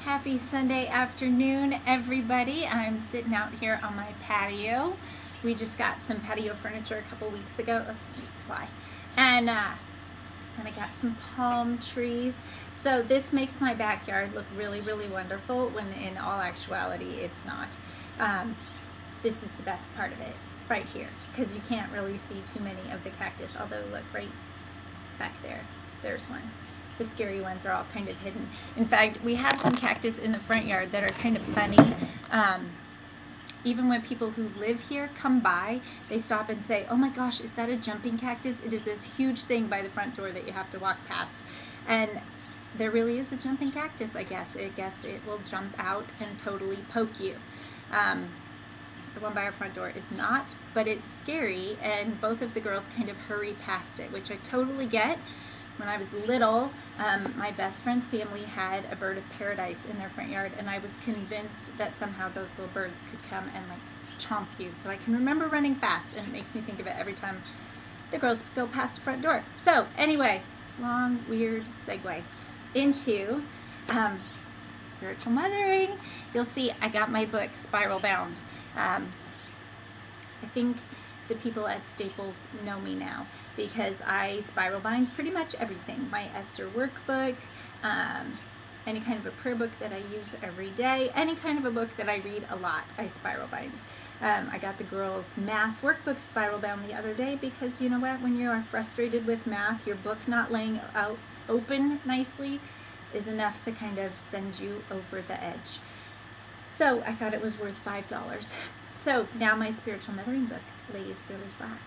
Happy Sunday afternoon, everybody. I'm sitting out here on my patio. We just got some patio furniture a couple weeks ago. Oops, there's a fly. And I got some palm trees. So this makes my backyard look really, really wonderful when in all actuality it's not. This is the best part of it right here because you can't really see too many of the cactus, although look right back there. There's one. The scary ones are all kind of hidden. In fact, we have some cactus in the front yard that are kind of funny. Even when people who live here come by, they stop and say, "Oh my gosh, is that a jumping cactus?" It is this huge thing by the front door that you have to walk past. And there really is a jumping cactus, I guess. I guess it will jump out and totally poke you. The one by our front door is not, but it's scary, and both of the girls kind of hurry past it, which I totally get. When I was little, my best friend's family had a bird of paradise in their front yard, and I was convinced that somehow those little birds could come and like chomp you. So I can remember running fast, and it makes me think of it every time the girls go past the front door. So anyway, long, weird segue into spiritual mothering. You'll see I got my book Spiral Bound. I think the people at Staples know me now because I spiral bind pretty much everything. My Esther workbook, any kind of a prayer book that I use every day, any kind of a book that I read a lot, I spiral bind. I got the girls' math workbook spiral bound the other day because you know what? When you are frustrated with math, your book not laying out open nicely is enough to kind of send you over the edge. So I thought it was worth $5. So now my spiritual mothering book lays really flat.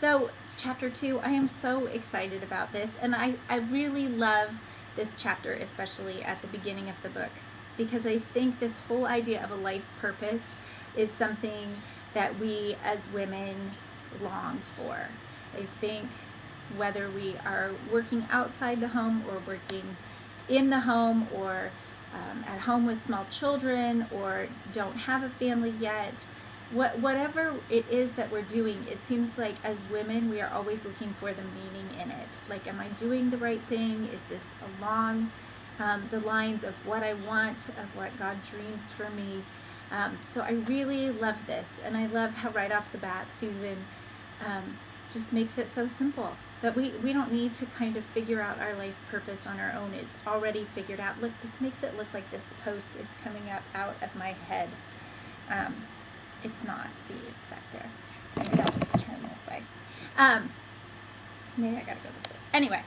So chapter 2, I am so excited about this, and I really love this chapter, especially at the beginning of the book, because I think this whole idea of a life purpose is something that we as women long for. I think whether we are working outside the home or working in the home or at home with small children or don't have a family yet, whatever it is that we're doing, it seems like as women we are always looking for the meaning in it. Like, am I doing the right thing? Is this along the lines of what I want, of what God dreams for me? So I really love this, and I love how right off the bat Susan just makes it so simple that we don't need to kind of figure out our life purpose on our own. It's already figured out. Look, this makes it look like this post is coming up out of my head. It's not. See, it's back there. Maybe I'll just turn this way. Maybe I gotta go this way. Anyway,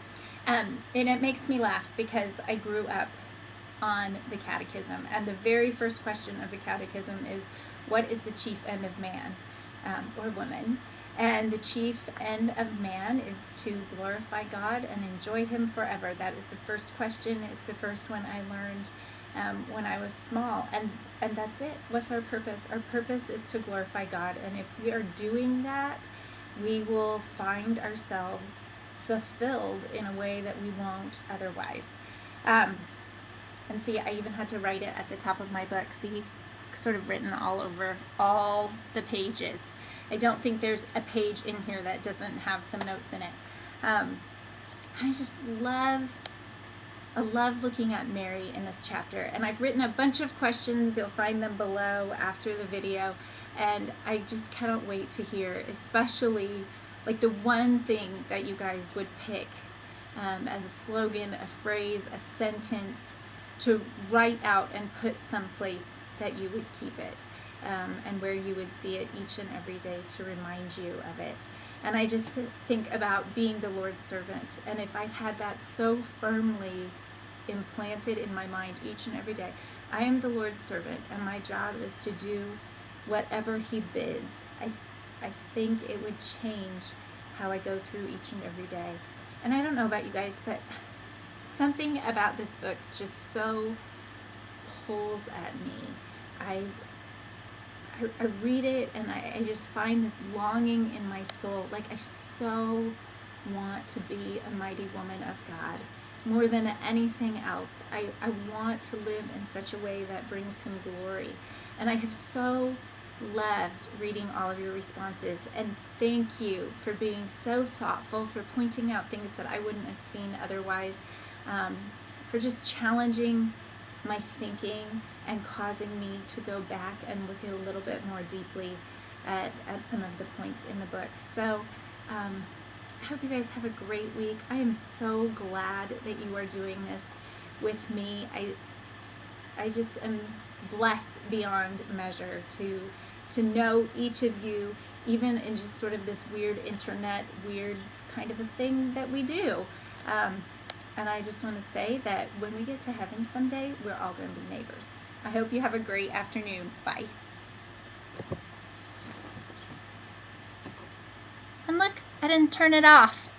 and it makes me laugh because I grew up on the catechism, and the very first question of the catechism is, what is the chief end of man or woman? And the chief end of man is to glorify God and enjoy Him forever. That is the first question. It's the first one I learned when I was small. And that's it. What's our purpose? Our purpose is to glorify God. And if we are doing that, we will find ourselves fulfilled in a way that we won't otherwise. And see, I even had to write it at the top of my book. See, sort of written all over all the pages. I don't think there's a page in here that doesn't have some notes in it. I just love looking at Mary in this chapter, and I've written a bunch of questions. You'll find them below after the video, and I just cannot wait to hear, especially like the one thing that you guys would pick as a slogan, a phrase, a sentence to write out and put someplace that you would keep it. And where you would see it each and every day to remind you of it. And I just think about being the Lord's servant, and if I had that so firmly implanted in my mind each and every day, I am the Lord's servant and my job is to do whatever He bids. I think it would change how I go through each and every day. And I don't know about you guys, but something about this book just so pulls at me. I read it and I just find this longing in my soul. Like, I so want to be a mighty woman of God more than anything else. I want to live in such a way that brings Him glory. And I have so loved reading all of your responses, and thank you for being so thoughtful, for pointing out things that I wouldn't have seen otherwise, for just challenging my thinking and causing me to go back and look at a little bit more deeply at some of the points in the book. So I hope you guys have a great week. I am so glad that you are doing this with me. I just am blessed beyond measure to know each of you, even in just sort of this weird internet, weird kind of a thing that we do. And I just want to say that when we get to heaven someday, we're all going to be neighbors. I hope you have a great afternoon. Bye. And look, I didn't turn it off.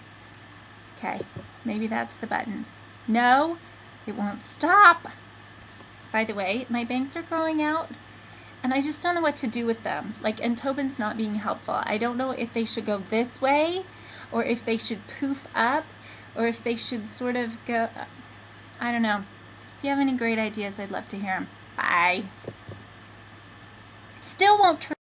Okay, maybe that's the button. No, it won't stop. By the way, my bangs are growing out, and I just don't know what to do with them. Like, and Tobin's not being helpful. I don't know if they should go this way, or if they should poof up, or if they should sort of go, I don't know. If you have any great ideas, I'd love to hear them. Bye. Still won't turn.